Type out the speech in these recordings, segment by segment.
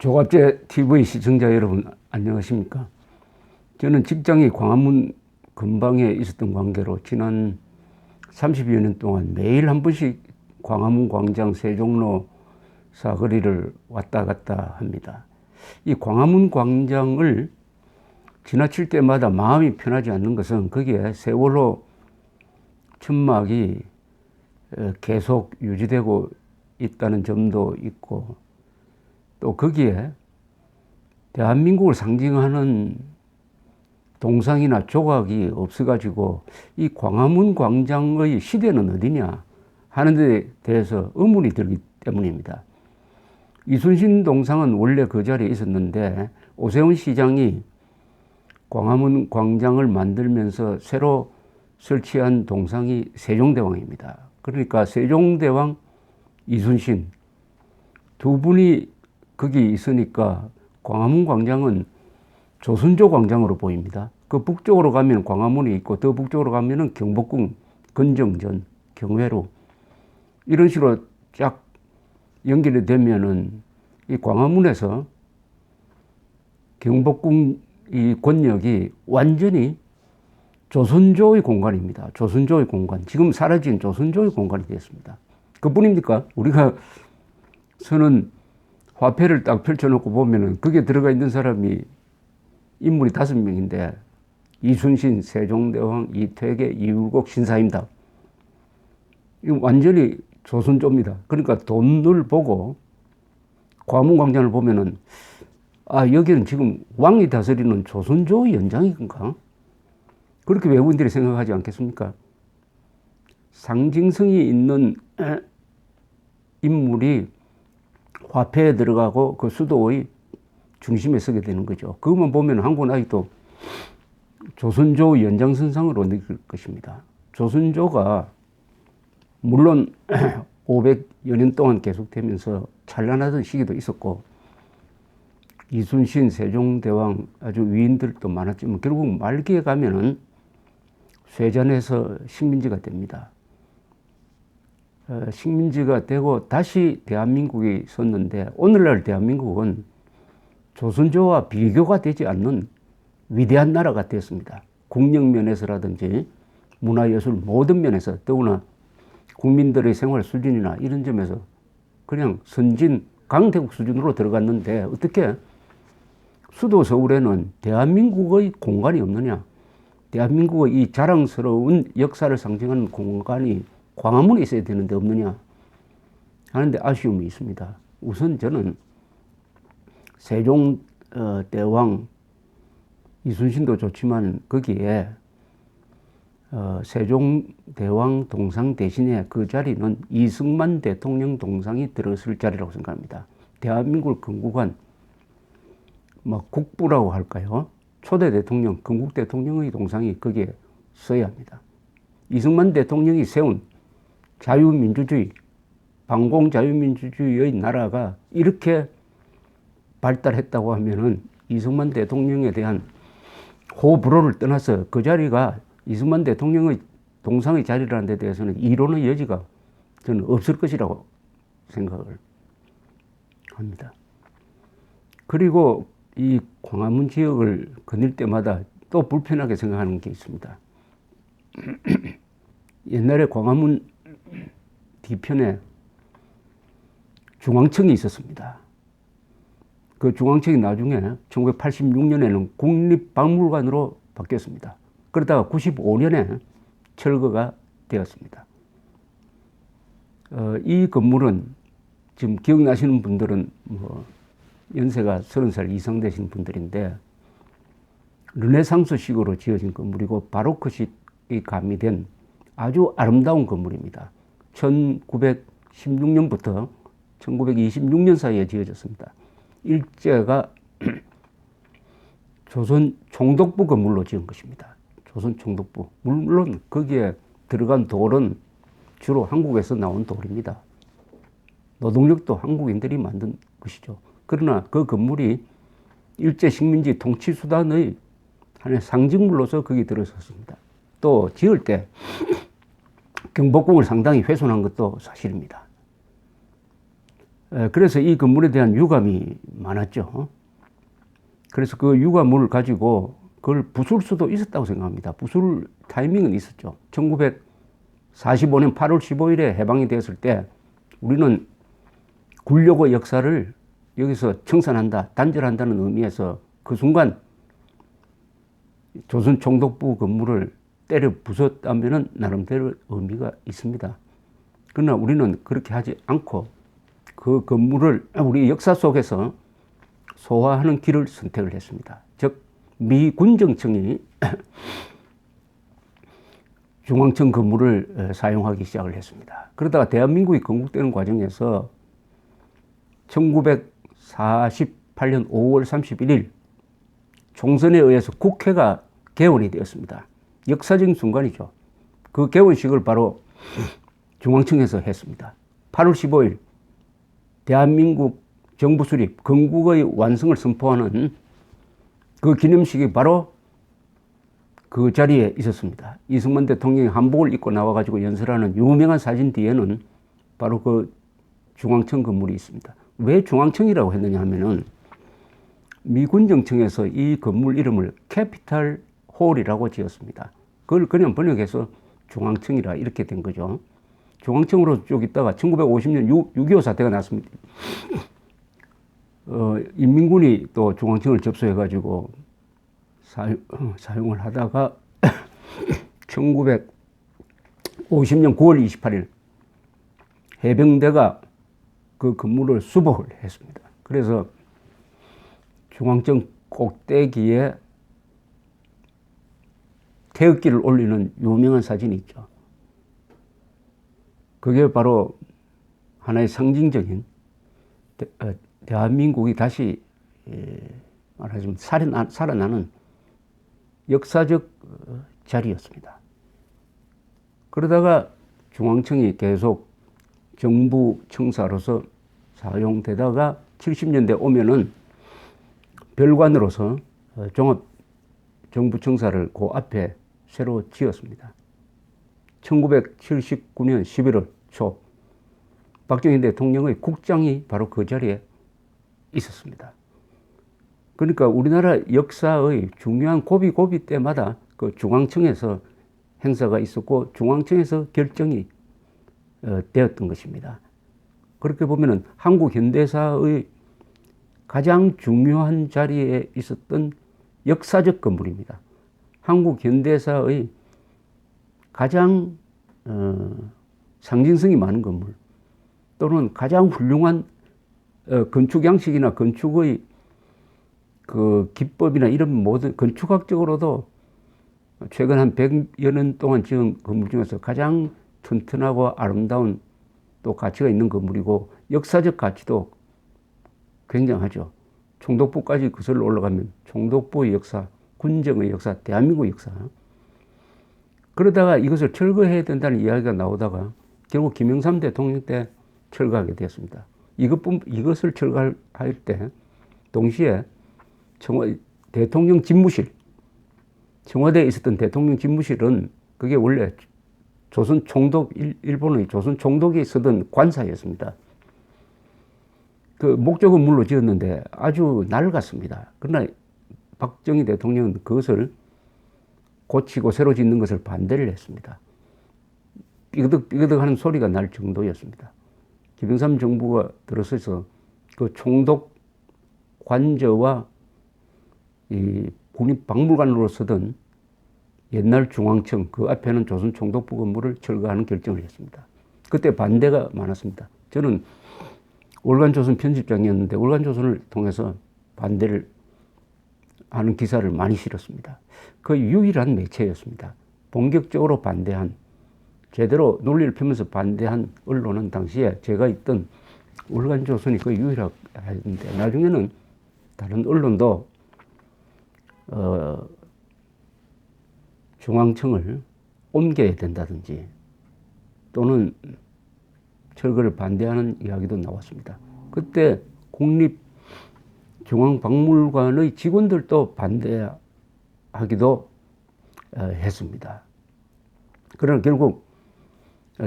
조갑제 TV 시청자 여러분 안녕하십니까? 저는 직장이 광화문 근방에 있었던 관계로 지난 30여 년 동안 매일 한 번씩 광화문 광장 세종로 사거리를 왔다 갔다 합니다. 이 광화문 광장을 지나칠 때마다 마음이 편하지 않는 것은 거기에 세월호 천막이 계속 유지되고 있다는 점도 있고, 또 거기에 대한민국을 상징하는 동상이나 조각이 없어가지고 이 광화문 광장의 시대는 어디냐 하는 데 대해서 의문이 들기 때문입니다. 이순신 동상은 원래 그 자리에 있었는데 오세훈 시장이 광화문 광장을 만들면서 새로 설치한 동상이 세종대왕입니다. 그러니까 세종대왕, 이순신 두 분이 거기 있으니까 광화문 광장은 조선조 광장으로 보입니다. 그 북쪽으로 가면 광화문이 있고 더 북쪽으로 가면은 경복궁, 건정전, 경회로 이런 식으로 쫙 연결이 되면은 이 광화문에서 경복궁 이 권역이 완전히 조선조의 공간입니다. 조선조의 공간. 지금 사라진 조선조의 공간이 되었습니다. 그뿐입니까? 우리가 서는 화폐를 딱 펼쳐놓고 보면은 거기에 들어가 있는 사람이 인물이 5명인데 이순신, 세종대왕, 이퇴계, 이율곡, 신사임당. 이거 완전히 조선조입니다. 그러니까 돈을 보고 광화문광장을 보면은 여기는 지금 왕이 다스리는 조선조의 연장인가? 그렇게 외국인들이 생각하지 않겠습니까? 상징성이 있는 인물이 화폐에 들어가고 그 수도의 중심에 서게 되는 거죠. 그것만 보면 한국은 아직도 조선조 연장선상으로 느낄 것입니다. 조선조가 물론 500여 년 동안 계속되면서 찬란하던 시기도 있었고 이순신, 세종대왕 아주 위인들도 많았지만 결국 말기에 가면은 쇠잔해서 식민지가 됩니다. 식민지가 되고 다시 대한민국이 섰는데 오늘날 대한민국은 조선조와 비교가 되지 않는 위대한 나라가 되었습니다. 국력 면에서라든지 문화예술 모든 면에서, 더구나 국민들의 생활 수준이나 이런 점에서 그냥 선진 강대국 수준으로 들어갔는데 어떻게 수도 서울에는 대한민국의 공간이 없느냐, 대한민국의 이 자랑스러운 역사를 상징하는 공간이 광화문에 있어야 되는데 없느냐 하는데 아쉬움이 있습니다. 우선 저는 세종대왕, 이순신도 좋지만 거기에 세종대왕 동상 대신에 그 자리는 이승만 대통령 동상이 들어설 자리라고 생각합니다. 대한민국을 건국한 국부라고 할까요? 초대 대통령, 건국 대통령의 동상이 거기에 서야 합니다. 이승만 대통령이 세운 자유민주주의, 반공자유민주주의의 나라가 이렇게 발달했다고 하면은 이승만 대통령에 대한 호불호를 떠나서 그 자리가 이승만 대통령의 동상의 자리라는 데 대해서는 이론의 여지가 저는 없을 것이라고 생각을 합니다. 그리고 이 광화문 지역을 거닐 때마다 또 불편하게 생각하는 게 있습니다. 옛날에 광화문 뒤편에 중앙청이 있었습니다. 그 중앙청이 나중에 1986년에는 국립박물관으로 바뀌었습니다. 그러다가 95년에 철거가 되었습니다. 이 건물은 지금 기억나시는 분들은 연세가 30살 이상 되신 분들인데 르네상스식으로 지어진 건물이고 바로크식이 가미된 아주 아름다운 건물입니다. 1916년부터 1926년 사이에 지어졌습니다. 일제가 조선 총독부 건물로 지은 것입니다. 조선 총독부. 물론 거기에 들어간 돌은 주로 한국에서 나온 돌입니다. 노동력도 한국인들이 만든 것이죠. 그러나 그 건물이 일제 식민지 통치수단의 하나의 상징물로서 거기 들어섰습니다. 또 지을 때 경복궁을 상당히 훼손한 것도 사실입니다. 그래서 이 건물에 대한 유감이 많았죠. 그래서 그 유가물을 가지고 그걸 부술 수도 있었다고 생각합니다. 부술 타이밍은 있었죠. 1945년 8월 15일에 해방이 되었을 때 우리는 굴욕의 역사를 여기서 청산한다, 단절한다는 의미에서 그 순간 조선 총독부 건물을 때려 부쉈다면 나름대로 의미가 있습니다. 그러나 우리는 그렇게 하지 않고 그 건물을 우리 역사 속에서 소화하는 길을 선택을 했습니다. 즉 미군정청이 중앙청 건물을 사용하기 시작을 했습니다. 그러다가 대한민국이 건국되는 과정에서 1948년 5월 31일 총선에 의해서 국회가 개원이 되었습니다. 역사적인 순간이죠. 그 개원식을 바로 중앙청에서 했습니다. 8월 15일 대한민국 정부 수립, 건국의 완성을 선포하는 그 기념식이 바로 그 자리에 있었습니다. 이승만 대통령이 한복을 입고 나와가지고 연설하는 유명한 사진 뒤에는 바로 그 중앙청 건물이 있습니다. 왜 중앙청이라고 했느냐 하면은 미군정청에서 이 건물 이름을 캐피탈 홀이라고 지었습니다. 그걸 그냥 번역해서 중앙청이라 이렇게 된 거죠. 중앙청으로 쭉 있다가 1950년 6.25 사태가 났습니다. 인민군이 또 중앙청을 접수해가지고 사용을 하다가 1950년 9월 28일 해병대가 그 건물을 수복을 했습니다. 그래서 중앙청 꼭대기에 태극기를 올리는 유명한 사진이 있죠. 그게 바로 하나의 상징적인 대한민국이 다시 말하자면 살아나는 역사적 자리였습니다. 그러다가 중앙청이 계속 정부 청사로서 사용되다가 70년대 오면은 별관으로서 종합정부청사를 그 앞에 새로 지었습니다. 1979년 11월 초 박정희 대통령의 국장이 바로 그 자리에 있었습니다. 그러니까 우리나라 역사의 중요한 고비 때마다 그 중앙청에서 행사가 있었고 중앙청에서 결정이 되었던 것입니다. 그렇게 보면은 한국 현대사의 가장 중요한 자리에 있었던 역사적 건물입니다. 한국 현대사의 가장 상징성이 많은 건물 또는 가장 훌륭한 건축 양식이나 건축의 그 기법이나 이런 모든 건축학적으로도 최근 한 100여 년 동안 지은 건물 중에서 가장 튼튼하고 아름다운 또 가치가 있는 건물이고 역사적 가치도 굉장하죠. 총독부까지 거슬러 올라가면 총독부의 역사, 군정의 역사, 대한민국의 역사. 그러다가 이것을 철거해야 된다는 이야기가 나오다가 결국 김영삼 대통령 때 철거하게 되었습니다. 이것을 철거할 때 동시에 대통령 집무실, 청와대에 있었던 대통령 집무실은 그게 원래 조선 총독, 일본의 조선 총독이 쓰던 관사였습니다. 그 목적은 물로 지었는데 아주 낡았습니다. 그러나 박정희 대통령은 그것을 고치고 새로 짓는 것을 반대를 했습니다. 삐그덕 하는 소리가 날 정도였습니다. 김영삼 정부가 들어서서 그 총독 관저와 이 국립박물관으로 쓰던 옛날 중앙청 그 앞에는 조선 총독부 건물을 철거하는 결정을 했습니다. 그때 반대가 많았습니다. 저는 월간조선 편집장이었는데 월간조선을 통해서 반대를 하는 기사를 많이 실었습니다. 그 유일한 매체였습니다. 본격적으로 반대한, 제대로 논리를 펴면서 반대한 언론은 당시에 제가 있던 월간조선이 거의 유일했는데 나중에는 다른 언론도 중앙청을 옮겨야 된다든지 또는 철거를 반대하는 이야기도 나왔습니다. 그때 국립중앙박물관의 직원들도 반대하기도 했습니다. 그러나 결국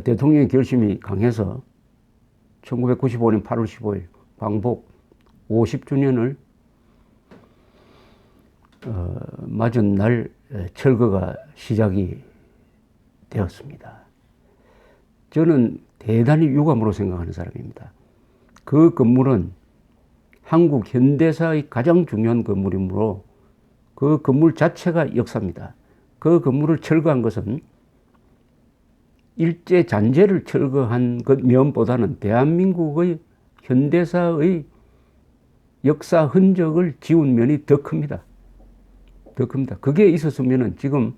대통령의 결심이 강해서 1995년 8월 15일 광복 50주년을 맞은 날 철거가 시작이 되었습니다. 저는 대단히 유감으로 생각하는 사람입니다. 그 건물은 한국 현대사의 가장 중요한 건물이므로 그 건물 자체가 역사입니다. 그 건물을 철거한 것은 일제 잔재를 철거한 것 면보다는 대한민국의 현대사의 역사 흔적을 지운 면이 더 큽니다. 더 큽니다. 그게 있었으면 지금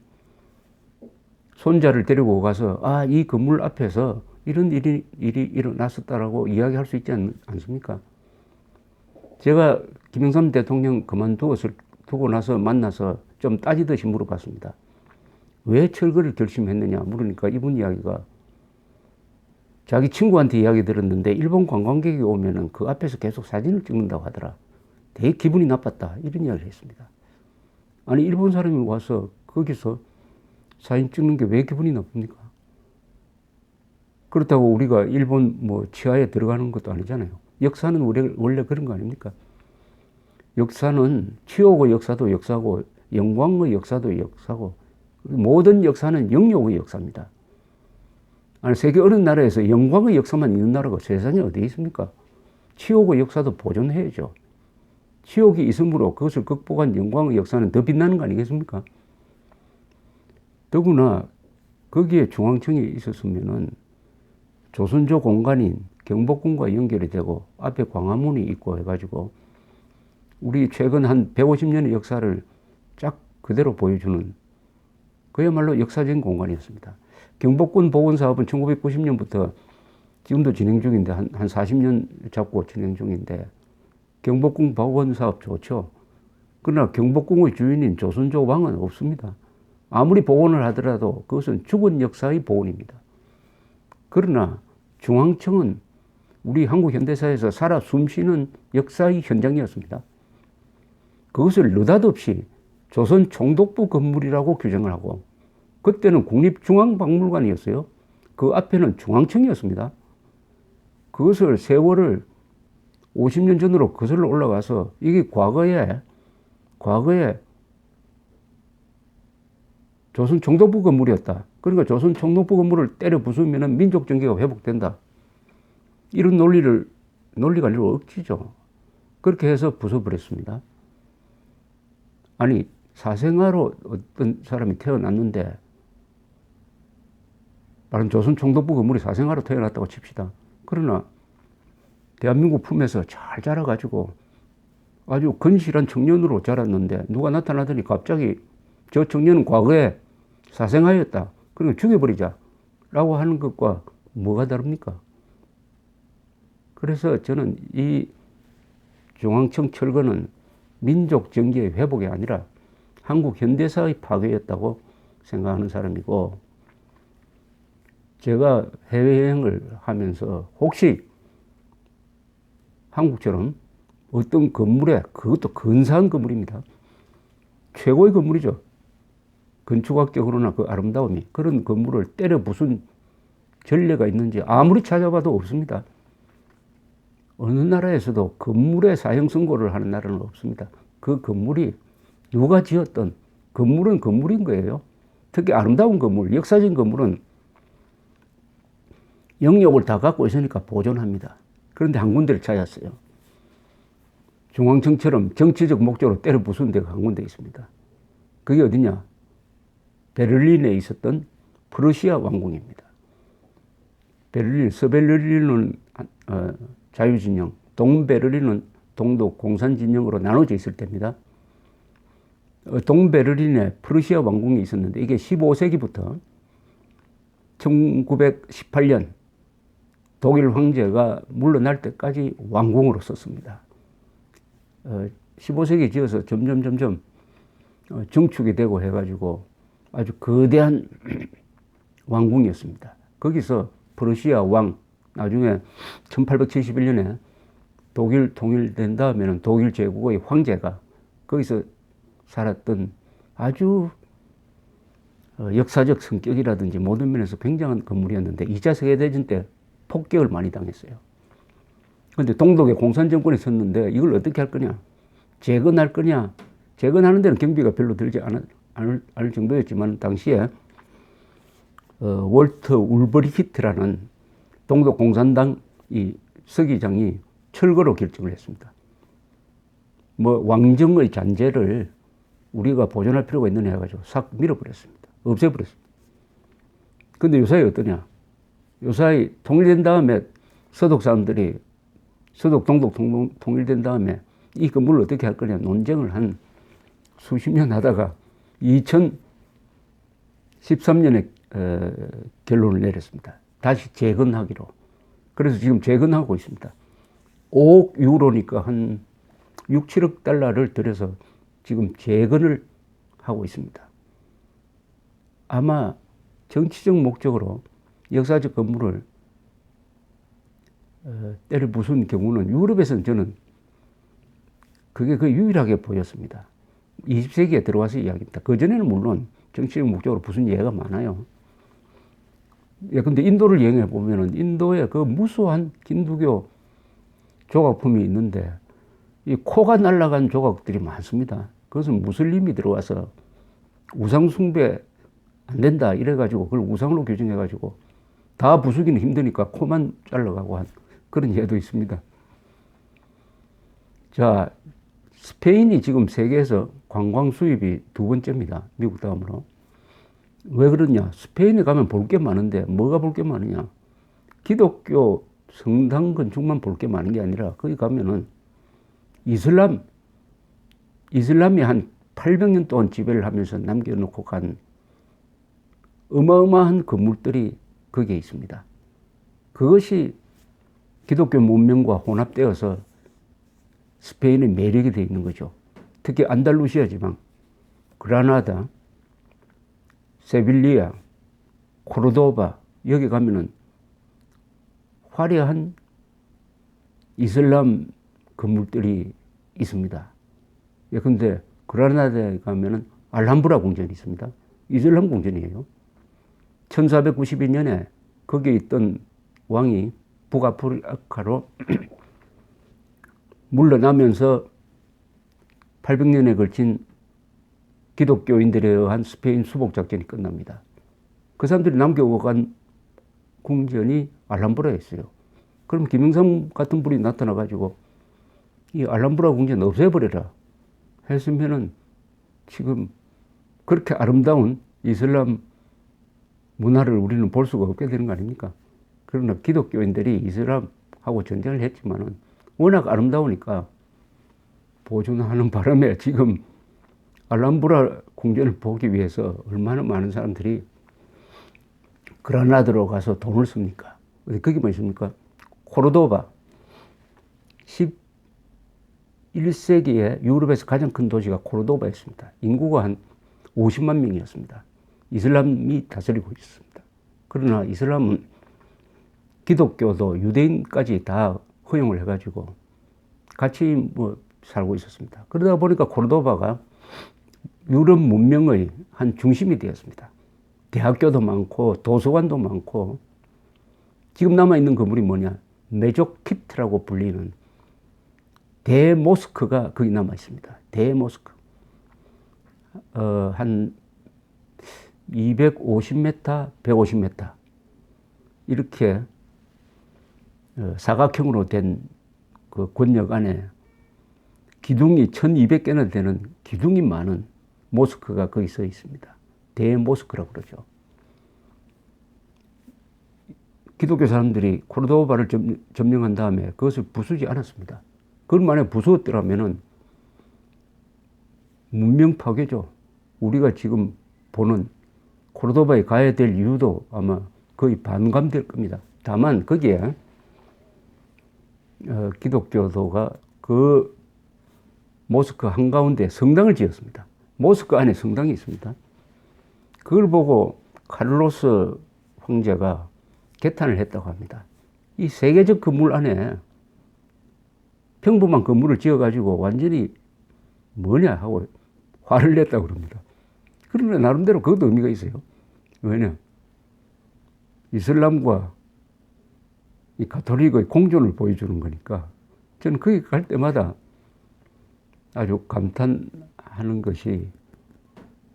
손자를 데리고 가서 이 건물 앞에서 이런 일이 일어났었다라고 이야기할 수 있지 않습니까? 제가 김영삼 대통령 그만두고 나서 만나서 좀 따지듯이 물어봤습니다. 왜 철거를 결심했느냐 물으니까 이분 이야기가 자기 친구한테 이야기 들었는데 일본 관광객이 오면은 그 앞에서 계속 사진을 찍는다고 하더라. 되게 기분이 나빴다. 이런 이야기를 했습니다. 아니 일본 사람이 와서 거기서 사진 찍는 게 왜 기분이 나쁩니까? 그렇다고 우리가 일본 치하에 들어가는 것도 아니잖아요. 역사는 원래 그런 거 아닙니까? 역사는 치욕의 역사도 역사고 영광의 역사도 역사고 모든 역사는 영욕의 역사입니다. 아니 세계 어느 나라에서 영광의 역사만 있는 나라가 세상에 어디 있습니까? 치욕의 역사도 보존해야죠. 치욕이 있으므로 그것을 극복한 영광의 역사는 더 빛나는 거 아니겠습니까? 더구나 거기에 중앙청이 있었으면은 조선조 공간인 경복궁과 연결이 되고 앞에 광화문이 있고 해가지고 우리 최근 한 150년의 역사를 쫙 그대로 보여주는 그야말로 역사적인 공간이었습니다. 경복궁 복원 사업은 1990년부터 지금도 진행 중인데 한 40년 잡고 진행 중인데 경복궁 복원 사업 좋죠. 그러나 경복궁의 주인인 조선조 왕은 없습니다. 아무리 복원을 하더라도 그것은 죽은 역사의 복원입니다. 그러나 중앙청은 우리 한국 현대사에서 살아 숨쉬는 역사의 현장이었습니다. 그것을 느닷없이 조선 총독부 건물이라고 규정을 하고 그때는 국립중앙박물관이었어요. 그 앞에는 중앙청이었습니다. 그것을 세월을 50년 전으로 거슬러 올라가서 이게 과거에 조선 총독부 건물이었다. 그러니까 조선 총독부 건물을 때려 부수면 민족 정계가 회복된다. 이런 논리가 아니라 억지죠. 그렇게 해서 부숴버렸습니다. 아니 사생아로 어떤 사람이 태어났는데 말은 조선 총독부 건물이 사생아로 태어났다고 칩시다. 그러나 대한민국 품에서 잘 자라가지고 아주 건실한 청년으로 자랐는데 누가 나타나더니 갑자기 저 청년은 과거에 사생아였다. 그러니까 죽여버리자 라고 하는 것과 뭐가 다릅니까? 그래서 저는 이 중앙청 철거는 민족 정계의 회복이 아니라 한국 현대사의 파괴였다고 생각하는 사람이고, 제가 해외여행을 하면서 혹시 한국처럼 어떤 건물에, 그것도 근사한 건물입니다. 최고의 건물이죠. 건축학적으로나 그 아름다움이. 그런 건물을 때려 부순 전례가 있는지 아무리 찾아봐도 없습니다. 어느 나라에서도 건물에 사형 선고를 하는 나라는 없습니다. 그 건물이 누가 지었던 건물은 건물인 거예요. 특히 아름다운 건물, 역사적인 건물은 영역을 다 갖고 있으니까 보존합니다. 그런데 한 군데를 찾았어요. 중앙청처럼 정치적 목적으로 때려 부순 데가 한 군데 있습니다. 그게 어디냐? 베를린에 있었던 프러시아 왕궁입니다. 베를린, 서베를린은 자유진영, 동베를린은 동독 공산진영으로 나눠져 있을 때입니다. 동베를린에 프러시아 왕궁이 있었는데 이게 15세기부터 1918년 독일 황제가 물러날 때까지 왕궁으로 썼습니다. 15세기에 지어서 점점 증축이 되고 해가지고 아주 거대한 왕궁이었습니다. 거기서 프러시아 왕, 나중에 1871년에 독일 통일된 다음에는 독일 제국의 황제가 거기서 살았던 아주 역사적 성격이라든지 모든 면에서 굉장한 건물이었는데 2차 세계대전 때 폭격을 많이 당했어요. 근데 동독에 공산 정권이 섰는데 이걸 어떻게 할 거냐? 재건할 거냐? 재건하는 데는 경비가 별로 들지 않을 정도였지만 당시에 월터 울버리히트라는 동독 공산당 이 서기장이 철거로 결정을 했습니다. 뭐 왕정의 잔재를 우리가 보존할 필요가 있느냐 해가지고 싹 밀어버렸습니다. 없애버렸습니다. 근데 요사이 어떠냐? 요사이 통일된 다음에 서독 사람들이 서독 동독 통일된 다음에 이 건물을 어떻게 할 거냐 논쟁을 한 수십 년 하다가 2013년에 결론을 내렸습니다. 다시 재건하기로. 그래서 지금 재건하고 있습니다. 5억 유로니까 한 6, 7억 달러를 들여서 지금 재건을 하고 있습니다. 아마 정치적 목적으로 역사적 건물을 때려 부순 경우는 유럽에서는 저는 그게 그 유일하게 보였습니다. 20세기에 들어와서 이야기입니다. 그전에는 물론 정치적 목적으로 부순 예가 많아요. 예, 근데 인도를 여행해 보면은 인도에 그 무수한 힌두교 조각품이 있는데 이 코가 날아간 조각들이 많습니다. 그것은 무슬림이 들어와서 우상 숭배 안 된다 이래가지고 그걸 우상으로 규정해가지고 다 부수기는 힘드니까 코만 잘라가고 한 그런 예도 있습니다. 자, 스페인이 지금 세계에서 관광 수입이 2번째입니다. 미국 다음으로. 왜 그러냐? 스페인에 가면 볼 게 많은데 뭐가 볼 게 많으냐? 기독교 성당 건축만 볼 게 많은 게 아니라 거기 가면은 이슬람이 한 800년 동안 지배를 하면서 남겨놓고 간 어마어마한 건물들이 거기에 있습니다. 그것이 기독교 문명과 혼합되어서 스페인의 매력이 되어 있는 거죠. 특히 안달루시아 지방, 그라나다, 세빌리아, 코르도바 여기 가면은 화려한 이슬람 건물들이 있습니다. 예컨대 그라나다에 가면은 알함브라 궁전이 있습니다. 이슬람 궁전이에요. 1492년에 거기에 있던 왕이 북아프리카로 물러나면서 800년에 걸친 기독교인들에 의한 스페인 수복 작전이 끝납니다. 그 사람들이 남겨오고 간 궁전이 알함브라였어요. 그럼 김영삼 같은 분이 나타나가지고 이 알함브라 궁전 없애버려라 했으면은 지금 그렇게 아름다운 이슬람 문화를 우리는 볼 수가 없게 되는 거 아닙니까? 그러나 기독교인들이 이슬람하고 전쟁을 했지만은 워낙 아름다우니까 보존하는 바람에 지금 알함브라 궁전을 보기 위해서 얼마나 많은 사람들이 그라나다로 가서 돈을 씁니까? 거기만 있습니까? 코르도바. 11세기에 유럽에서 가장 큰 도시가 코르도바였습니다. 인구가 한 50만 명이었습니다. 이슬람이 다스리고 있습니다. 그러나 이슬람은 기독교도 유대인까지 다 허용을 해가지고 같이 살고 있었습니다. 그러다 보니까 코르도바가 유럽 문명의 한 중심이 되었습니다. 대학교도 많고 도서관도 많고 지금 남아있는 건물이 뭐냐? 메조키트라고 불리는 대모스크가 거기 남아있습니다. 대모스크. 한 250m, 150m 이렇게 사각형으로 된 그 권역 안에 기둥이 1200개나 되는 기둥이 많은 모스크가 거기 서 있습니다. 대모스크라고 그러죠. 기독교 사람들이 코르도바를 점령한 다음에 그것을 부수지 않았습니다. 그걸 만약에 부수었더라면은 문명 파괴죠. 우리가 지금 보는 코르도바에 가야 될 이유도 아마 거의 반감될 겁니다. 다만 거기에 기독교도가 그 모스크 한가운데 성당을 지었습니다. 모스크 안에 성당이 있습니다. 그걸 보고 카를로스 황제가 개탄을 했다고 합니다. 이 세계적 건물 안에 평범한 건물을 지어가지고 완전히 뭐냐 하고 화를 냈다고 그럽니다. 그러나 나름대로 그것도 의미가 있어요. 왜냐? 이슬람과 이 가톨릭의 공존을 보여주는 거니까 저는 거기 갈 때마다 아주 감탄하는 것이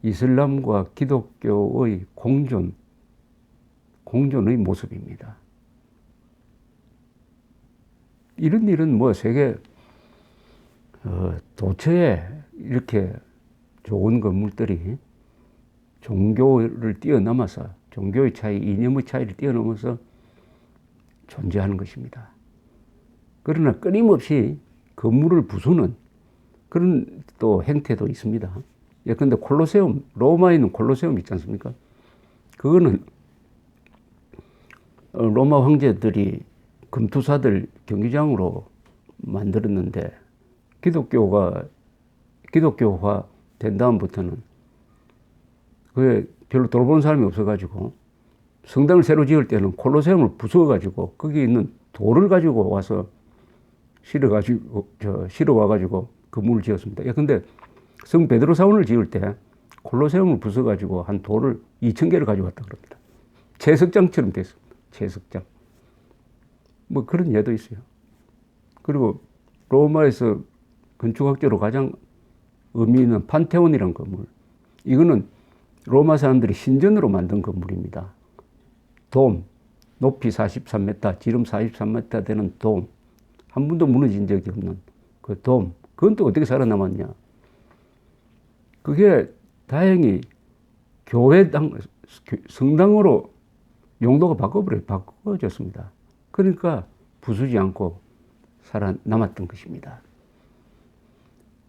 이슬람과 기독교의 공존의 모습입니다. 이런 일은 뭐 세계 도처에 이렇게 좋은 건물들이 종교를 뛰어넘어서 종교의 차이, 이념의 차이를 뛰어넘어서 존재하는 것입니다. 그러나 끊임없이 건물을 부수는 그런 또 행태도 있습니다. 예컨대 콜로세움, 로마에 있는 콜로세움 있지 않습니까? 그거는 로마 황제들이 금투사들 경기장으로 만들었는데 기독교화 된 다음부터는 그게 별로 돌보는 사람이 없어가지고 성당을 새로 지을 때는 콜로세움을 부숴가지고 거기 있는 돌을 가지고 와서 실어와가지고 건물을 지었습니다. 근데 성 베드로 사원을 지을 때 콜로세움을 부숴가지고 한 돌을 2,000개를 가져왔다 그럽니다. 채석장처럼 됐습니다. 채석장. 뭐 그런 예도 있어요. 그리고 로마에서 건축학적으로 가장 의미 있는 판테온이라는 건물. 이거는 로마 사람들이 신전으로 만든 건물입니다. 돔, 높이 43m, 지름 43m 되는 돔. 한 번도 무너진 적이 없는 그 돔. 그건 또 어떻게 살아남았냐. 그게 다행히 성당으로 용도가 바꿔졌습니다. 그러니까 부수지 않고 살아남았던 것입니다.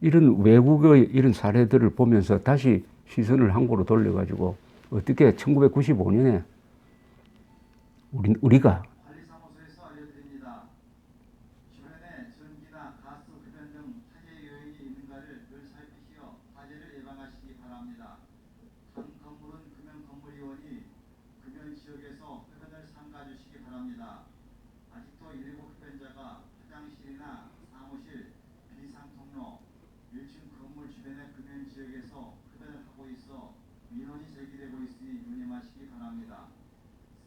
이런 외국의 이런 사례들을 보면서 다시 시선을 한국으로 돌려가지고 어떻게 1995년에 우리가 관리사무소에서 알려드립니다. 주변에 전기나 가스 흡연 등 화재 요인이 있는가를 늘 살피시어 화재를 예방하시기 바랍니다. 한 건물은 금연 건물이오니 금연 지역에서 흡연을 삼가주시기 바랍니다. 아직도 일부 흡연자가 화장실이나 사무실, 비상통로, 1층 건물 주변의 금연 지역에서 흡연을 하고 있어 민원이 제기되고 있으니 유념하시기 바랍니다.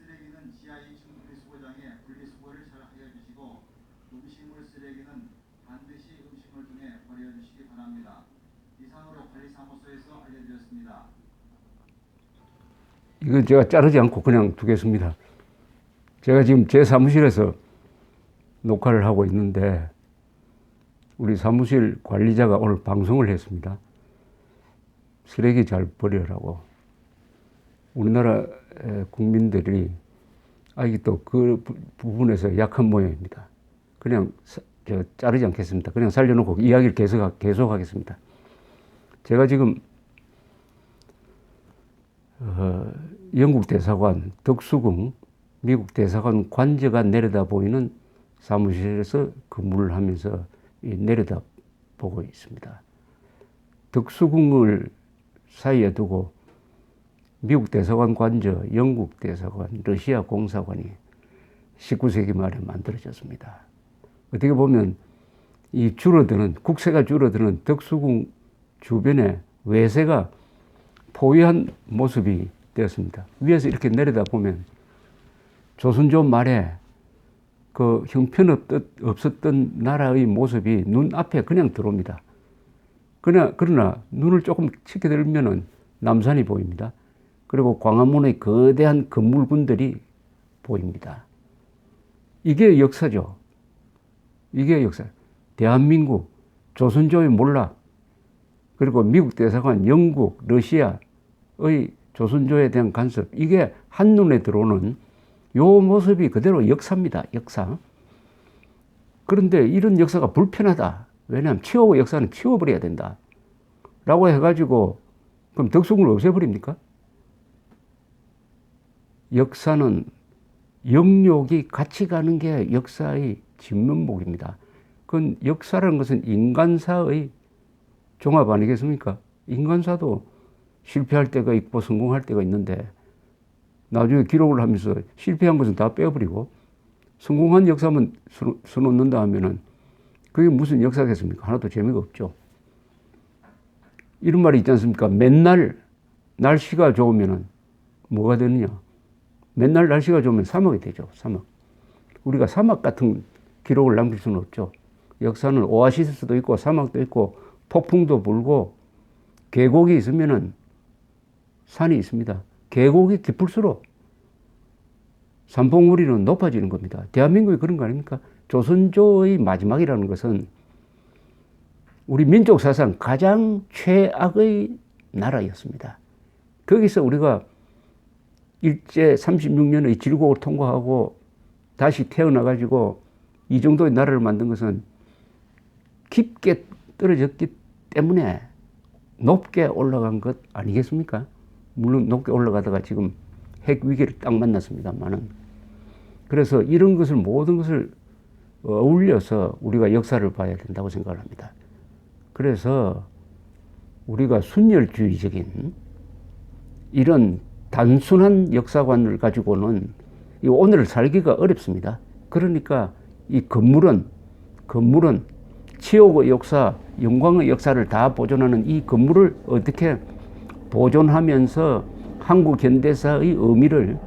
쓰레기는 지하 2층 분리수거장에 분리수거를 잘 하여 주시고 음식물 쓰레기는 반드시 음식물통에 버려 주시기 바랍니다. 이상으로 관리사무소에서 알려드렸습니다. 이건 제가 자르지 않고 그냥 두겠습니다. 제가 지금 제 사무실에서 녹화를 하고 있는데 우리 사무실 관리자가 오늘 방송을 했습니다. 쓰레기 잘 버리라고. 우리나라 국민들이 이게 또 그 부분에서 약한 모양입니다. 그냥 자르지 않겠습니다. 그냥 살려놓고 이야기를 계속하겠습니다. 제가 지금 영국 대사관 덕수궁 미국 대사관 관저가 내려다 보이는 사무실에서 근무를 하면서 내려다 보고 있습니다. 덕수궁을 사이에 두고 미국 대사관 관저, 영국 대사관, 러시아 공사관이 19세기 말에 만들어졌습니다. 어떻게 보면 이 국세가 줄어드는 덕수궁 주변에 외세가 포위한 모습이 되었습니다. 위에서 이렇게 내려다 보면 조선조 말에 그 형편없었던 나라의 모습이 눈앞에 그냥 들어옵니다. 그러나 눈을 조금 치켜들면은 남산이 보입니다. 그리고 광화문의 거대한 건물군들이 보입니다. 이게 역사죠. 이게 역사. 대한민국, 조선조의 몰락, 그리고 미국 대사관, 영국, 러시아의 조선조에 대한 간섭, 이게 한눈에 들어오는 요 모습이 그대로 역사입니다. 역사. 그런데 이런 역사가 불편하다. 왜냐하면 역사는 치워버려야 된다. 라고 해가지고 그럼 덕수궁을 없애버립니까? 역사는 영역이 같이 가는 게 역사의 진면목입니다. 그건 역사라는 것은 인간사의 종합 아니겠습니까? 인간사도 실패할 때가 있고 성공할 때가 있는데 나중에 기록을 하면서 실패한 것은 다 빼버리고 성공한 역사만 써놓는다 하면은 그게 무슨 역사겠습니까? 하나도 재미가 없죠. 이런 말이 있지 않습니까? 맨날 날씨가 좋으면은 뭐가 되느냐? 맨날 날씨가 좋으면 사막이 되죠. 사막. 우리가 사막 같은 기록을 남길 수는 없죠. 역사는 오아시스도 있고 사막도 있고 폭풍도 불고 계곡이 있으면은 산이 있습니다. 계곡이 깊을수록 산봉우리는 높아지는 겁니다. 대한민국이 그런 거 아닙니까? 조선조의 마지막이라는 것은 우리 민족 사상 가장 최악의 나라였습니다. 거기서 우리가 일제 36년의 질곡을 통과하고 다시 태어나가지고 이 정도의 나라를 만든 것은 깊게 떨어졌기 때문에 높게 올라간 것 아니겠습니까? 물론 높게 올라가다가 지금 핵 위기를 딱 만났습니다만은. 그래서 이런 것을 모든 것을 어울려서 우리가 역사를 봐야 된다고 생각을 합니다. 그래서 우리가 순혈주의적인 이런 단순한 역사관을 가지고는 이 오늘을 살기가 어렵습니다. 그러니까 이 건물은 치욕의 역사, 영광의 역사를 다 보존하는 이 건물을 어떻게 보존하면서 한국 현대사의 의미를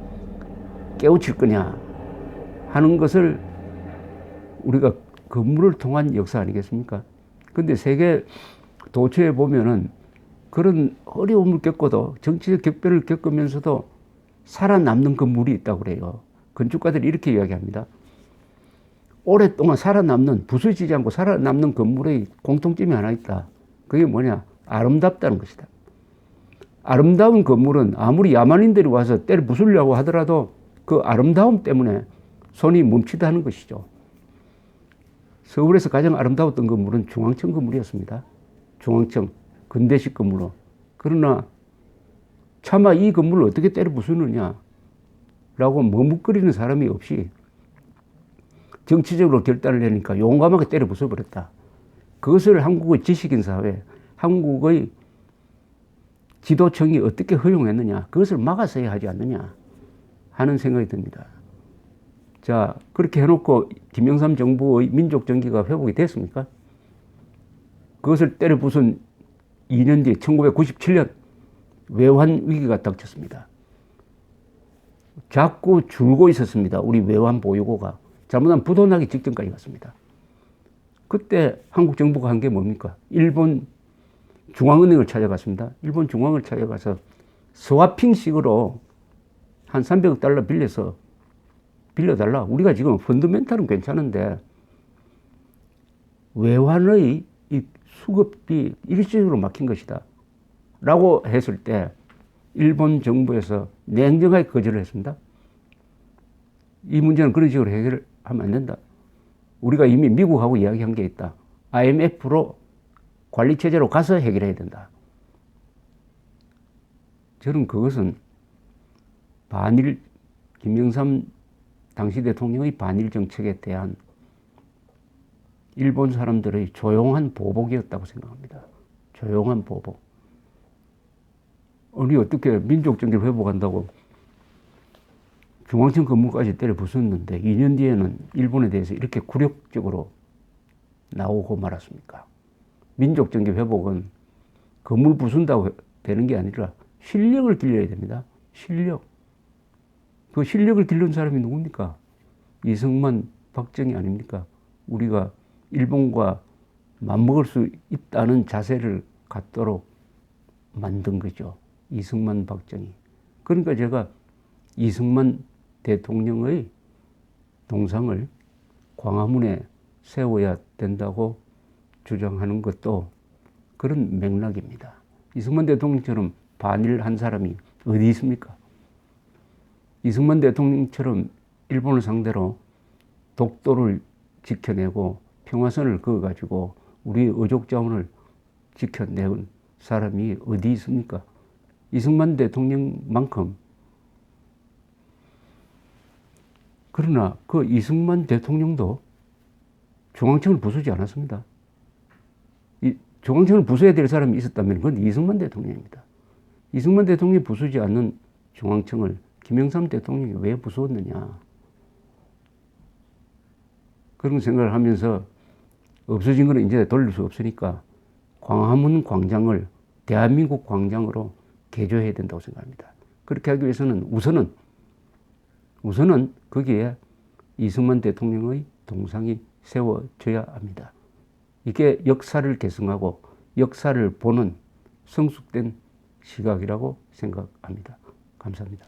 깨우칠 거냐 하는 것을 우리가 건물을 통한 역사 아니겠습니까? 근데 세계 도처에 보면은 그런 어려움을 겪고도 정치적 격변을 겪으면서도 살아남는 건물이 있다고 그래요. 건축가들이 이렇게 이야기합니다. 오랫동안 살아남는, 부서지지 않고 살아남는 건물의 공통점이 하나 있다. 그게 뭐냐? 아름답다는 것이다. 아름다운 건물은 아무리 야만인들이 와서 때려 부수려고 하더라도 그 아름다움 때문에 손이 멈추다 하는 것이죠. 서울에서 가장 아름다웠던 건물은 중앙청 건물이었습니다. 중앙청, 근대식 건물로. 그러나 차마 이 건물을 어떻게 때려 부수느냐 라고 머뭇거리는 사람이 없이 정치적으로 결단을 내니까 용감하게 때려 부숴버렸다. 그것을 한국의 지식인 사회, 한국의 지도청이 어떻게 허용했느냐, 그것을 막아서야 하지 않느냐 하는 생각이 듭니다. 자, 그렇게 해놓고 김영삼 정부의 민족 정기가 회복이 됐습니까? 그것을 때려 부순 2년 뒤 1997년 외환 위기가 닥쳤습니다. 자꾸 줄고 있었습니다. 우리 외환 보유고가. 잘못하면 부도나기 직전까지 갔습니다. 그때 한국 정부가 한 게 뭡니까? 일본 중앙은행을 찾아갔습니다. 일본 중앙을 찾아가서 스와핑식으로 한 300억 달러 빌려달라. 우리가 지금 펀더멘탈은 괜찮은데 외환의 이 수급이 일시적으로 막힌 것이다 라고 했을 때 일본 정부에서 냉정하게 거절을 했습니다. 이 문제는 그런 식으로 해결하면 안 된다. 우리가 이미 미국하고 이야기한 게 있다. IMF로 관리체제로 가서 해결해야 된다. 저는 그것은 김영삼 당시 대통령의 반일 정책에 대한 일본 사람들의 조용한 보복이었다고 생각합니다. 조용한 보복. 아니 어떻게 민족 정기를 회복한다고 중앙청 건물까지 때려 부쉈는데 2년 뒤에는 일본에 대해서 이렇게 굴욕적으로 나오고 말았습니까? 민족 정기 회복은 건물 부순다고 되는 게 아니라 실력을 길러야 됩니다. 실력. 그 실력을 기른 사람이 누굽니까? 이승만, 박정희 아닙니까? 우리가 일본과 맞먹을 수 있다는 자세를 갖도록 만든 거죠. 이승만, 박정희. 그러니까 제가 이승만 대통령의 동상을 광화문에 세워야 된다고 주장하는 것도 그런 맥락입니다. 이승만 대통령처럼 반일한 사람이 어디 있습니까? 이승만 대통령처럼 일본을 상대로 독도를 지켜내고 평화선을 그어가지고 우리의 의족 자원을 지켜내온 사람이 어디 있습니까? 이승만 대통령만큼. 그러나 그 이승만 대통령도 중앙청을 부수지 않았습니다. 이 중앙청을 부숴야 될 사람이 있었다면 그건 이승만 대통령입니다. 이승만 대통령이 부수지 않는 중앙청을 김영삼 대통령이 왜 부수었느냐. 그런 생각을 하면서 없어진 거는 이제 돌릴 수 없으니까 광화문 광장을 대한민국 광장으로 개조해야 된다고 생각합니다. 그렇게 하기 위해서는 우선은 거기에 이승만 대통령의 동상이 세워져야 합니다. 이게 역사를 계승하고 역사를 보는 성숙된 시각이라고 생각합니다. 감사합니다.